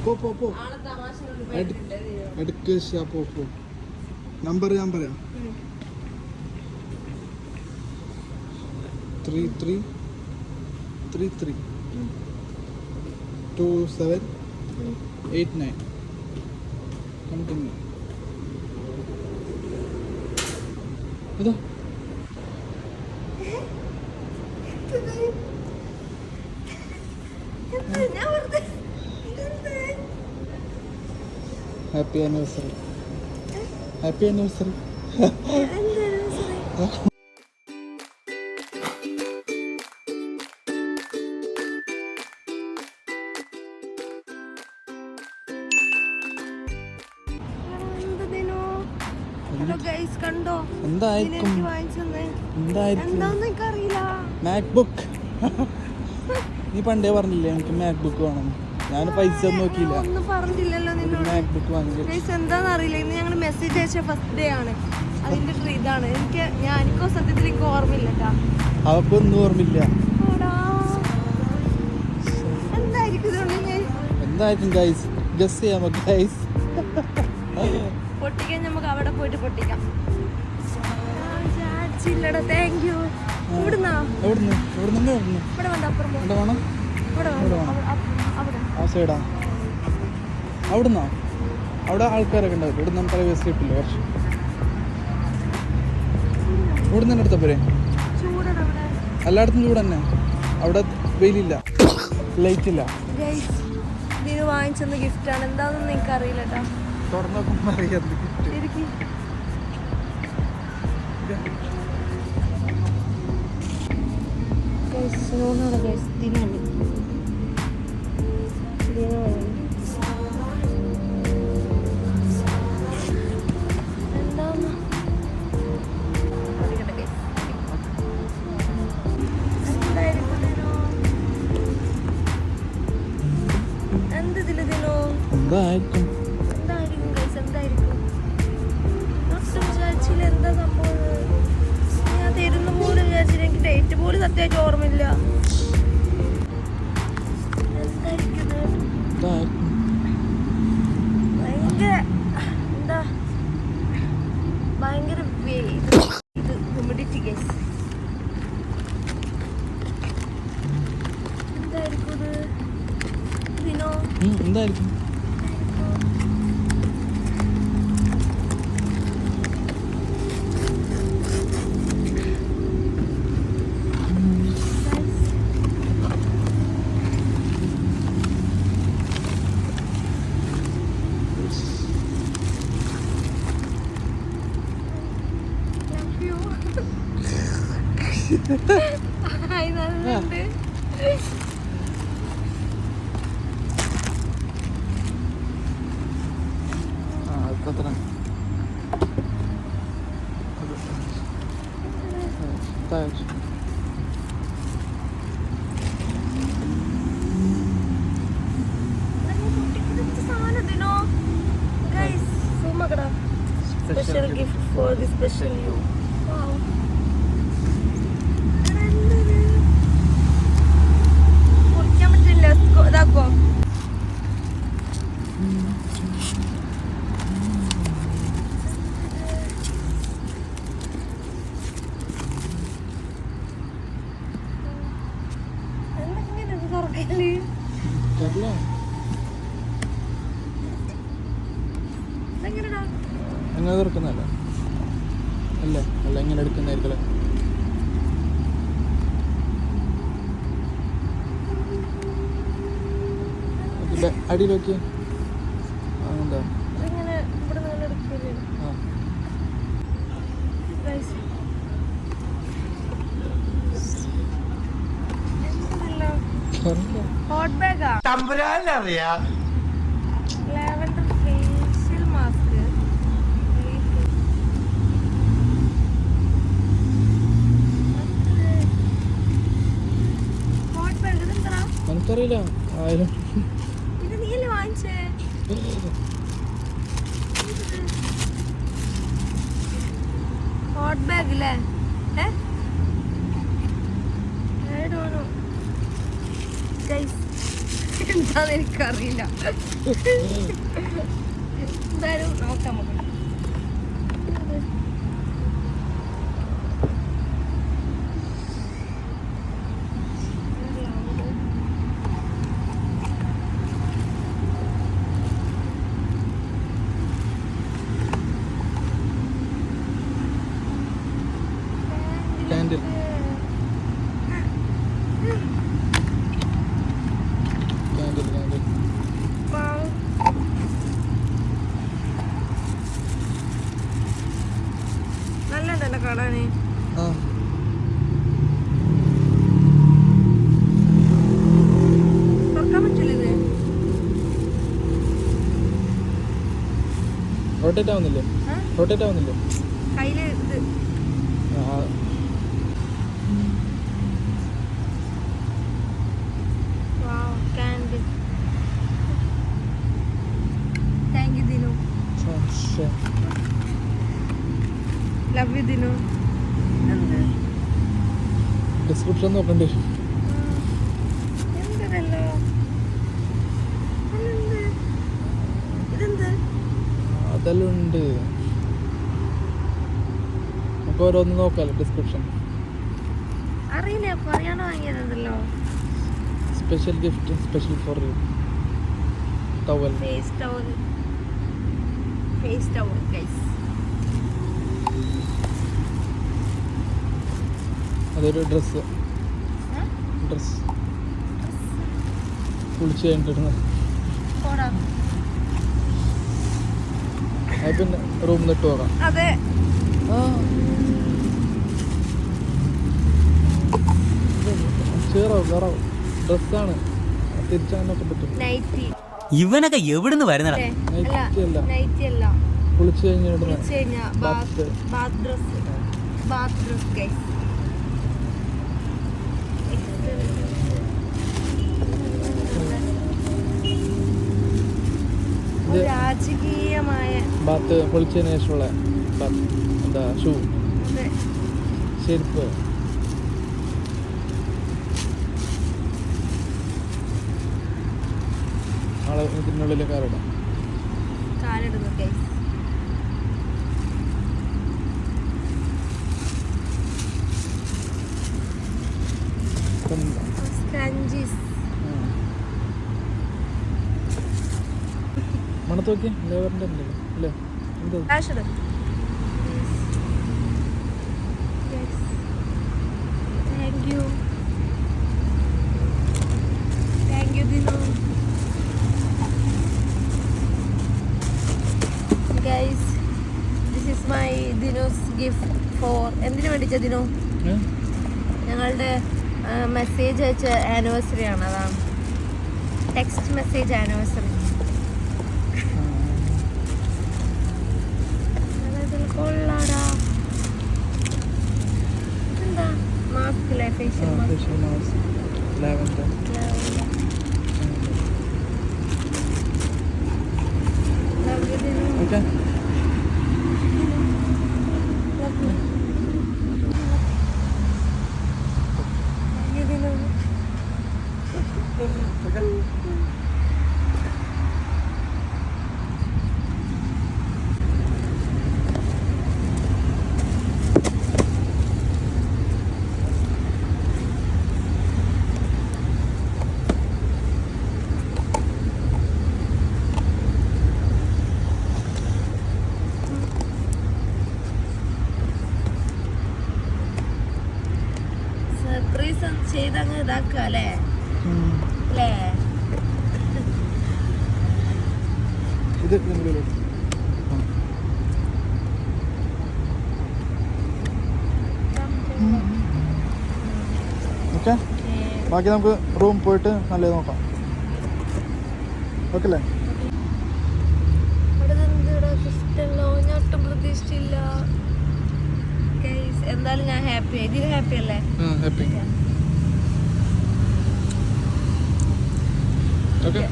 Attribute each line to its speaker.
Speaker 1: പോ എടുക്ക് പോ. നമ്പർ ഞാൻ പറയാം. 3333 2789 കണ്ടിന്യൂ. ഇതാ ഹാപ്പി ആനിവേഴ്സറി. Happy anniversary.
Speaker 2: കണ്ടോ
Speaker 1: എന്തായിരിക്കും മാക്ബുക്ക്? നീ പണ്ടേ പറഞ്ഞില്ലേ എനിക്ക് മാക്ബുക്ക് വേണം. ഞാൻ പൈസ നോക്കിയില്ല.
Speaker 2: ഒന്നും പറഞ്ഞില്ലല്ലോ നിന്നോട്.
Speaker 1: മാക്ബുക്ക് വാങ്ങി.
Speaker 2: എന്താന്ന് അറിയില്ല. ഇന്ന് ഞങ്ങൾ മെസ്സേജ് അയച്ച ഫസ്റ്റ് ഡേ ആണ്. അതിന്റെ ഇതാണ് എനിക്കോ സത്യത്തിൽ എനിക്ക് ഓർമ്മയില്ല കേട്ടാ.
Speaker 1: അവക്കൊന്നും ഓർമ്മയില്ല. എന്തായിരിക്കും ഗൈസ്? ഗസ് ചെയ്യാമോ ഗൈസ്?
Speaker 2: പൊട്ടിക്കാൻ നമുക്ക് അവിടെ പോയിട്ട് പൊട്ടിക്കാം. Thank you. ഇവിടുന്ന് ഇവിടെ വേണ്ട, അപ്പുറം
Speaker 1: ആ സൈഡാ. അവിടുന്നോ? അവിടെ ആൾക്കാരൊക്കെ ഉണ്ടാവില്ല. ഇവിടെ നമുക്ക് പ്രൈവസി കിട്ടില്ല. കുറച്ച് ഇവിടെ നിന്ന് എടുത്ത പോരെ. എല്ലായിടത്തും ചൂട് തന്നെ. അവിടെ വെയിലില്ല, ലൈറ്റ് ഇല്ല.
Speaker 2: ഇതിന് വാങ്ങിച്ചെന്ന ഗിഫ്റ്റ് ആണ്. എന്താണെന്ന് എനിക്ക് അറിയില്ല കേട്ടോ.
Speaker 1: തുറന്നോക്കുമ്പോ അറിയാം ഗിഫ്റ്റ്. എന്തായിരിക്കും?
Speaker 2: എന്താ സംഭവം? ഞാൻ തരുന്ന പോലും വിചാരിച്ചില്ല. എനിക്ക് ഡേറ്റ് പോലും സത്യമായിട്ട് ഓർമ്മയില്ല. ഭയങ്കര ഹ്യൂമിഡിറ്റി ഗൈസ്. എന്തായിരിക്കും ഇത്? ഇതിനോ
Speaker 1: എന്തായിരിക്കും? Special gift for the special you. Wow. പൊളിക്കാൻ പറ്റില്ല. ഇതാക്കോ. എന്തെങ്കിലും ഇത് തുറക്കല്ലേ? എങ്ങനെ തുറക്കുന്നല്ല അല്ലേ? അല്ല എങ്ങനെ എടുക്കുന്നതായിരിക്കും. അടിയിൽ നോക്കിയേ. എന്താ
Speaker 2: ഹോട്ട് ബാഗാ?
Speaker 3: തമ്പുരാനറിയാം.
Speaker 2: Lavender facial mask. Hot bag ഇതെന്താ?
Speaker 1: എനിക്കറിയില്ല. ആയിരം
Speaker 2: ഇത് നീയല്ലേ വാങ്ങിച്ചേ? ഹോട്ട് ബാഗ് അല്ലേ? I don't know. Guys, എന്താന്ന് എനിക്കറിയില്ല. എന്തായാലും നോക്കാം നമുക്ക്.
Speaker 1: കാൻഡിൽ കാൻഡിൽ കാൻഡിൽ
Speaker 2: നല്ലതല്ലേ കാണാന്?
Speaker 1: ആ
Speaker 2: തുറക്കാൻ പറ്റില്ല ഇത്.
Speaker 1: റൊട്ടേറ്റ് ആവുന്നില്ലേ? റൊട്ടേറ്റ് ആവുന്നില്ലേ?
Speaker 2: കയ്യില് ഇത്
Speaker 1: ആ
Speaker 2: candle. Thank you Dinu. Love you Dinu. എന്ത്
Speaker 1: ഡിസ്ക്രിപ്ഷൻ നോക്കണ്ടേ?
Speaker 2: എന്തല്ലോ ഇതെന്ത്?
Speaker 1: അതെല്ലാം ഉണ്ട്. നമുക്ക് ഓരോന്ന് നോക്കാമല്ലോ ഡിസ്ക്രിപ്ഷൻ.
Speaker 2: അറിയില്ല, പറയാനോ വാങ്ങിയതല്ലോ.
Speaker 1: Special gift special for you towel.
Speaker 2: Face towel. Face towel guys.
Speaker 1: അതൊരു ഡ്രസ്സ് കുളിച്ച് കഴിഞ്ഞിട്ടിരുന്നത്. അത് പിന്നെ റൂമിൽ ഇട്ട് പോകാം.
Speaker 2: അതെ,
Speaker 1: കയറാവും ഡ്രസ്സാണ്. തിരിച്ചങ്ങനൊക്കെ പറ്റും.
Speaker 2: നൈറ്റി.
Speaker 3: ഇവനൊക്കെ എവിടുന്ന് വരുന്നടാ?
Speaker 1: നൈറ്റി അല്ല,
Speaker 2: നൈറ്റി അല്ല,
Speaker 1: കുളിച്ച് കഴിഞ്ഞിടുന്ന
Speaker 2: കുളിച്ച് കഴിഞ്ഞാ bath dress. Bath dress guys. രാജകീയമായ
Speaker 1: ബാത്ത് കുളിച്ചതിന് ശേഷമുള്ള ബാത്ത് എന്താ ഷൂ, ചെരുപ്പ്. ആളെ ഇതിനുള്ളിൽ കാലിടാം.
Speaker 2: കാലിടുന്നു ഗൈസ്. സ്ക്രഞ്ചീസ്.
Speaker 1: മണത്ത് നോക്കി ലേവറിൻ്റെ അല്ലേ? എന്താ
Speaker 2: കാശിട്. Thank you. Thank you Dinu. Guys, this is my Dinu's gift for. എന്തിനു വേണ്ടിച്ച ദിനു? ഞങ്ങളുടെ മെസ്സേജ് അയച്ച ആനിവേഴ്സറി ആണ്. അതാണ് ടെക്സ്റ്റ് മെസ്സേജ് ആനിവേഴ്സറി. കൊള്ളാടാ. എന്താ മാസ്ക് അല്ലേ? Facial mask.
Speaker 1: Lavender. Okay.
Speaker 2: Surprise ചെയ്തങ്ങ് ഇതാക്കുക അല്ലേ? അല്ലേ?
Speaker 1: ഇത് ഓക്കെ. ബാക്കി നമുക്ക് റൂം പോയിട്ട് നല്ലത് നോക്കാം. ഓക്കെ അല്ലേ?
Speaker 2: ഒട്ടും പ്രതീക്ഷിച്ചില്ല. എന്തായാലും ഞാൻ ഹാപ്പി. ഇതിന് ഹാപ്പി അല്ലേ?
Speaker 1: ഹാപ്പി. ഓക്കെ.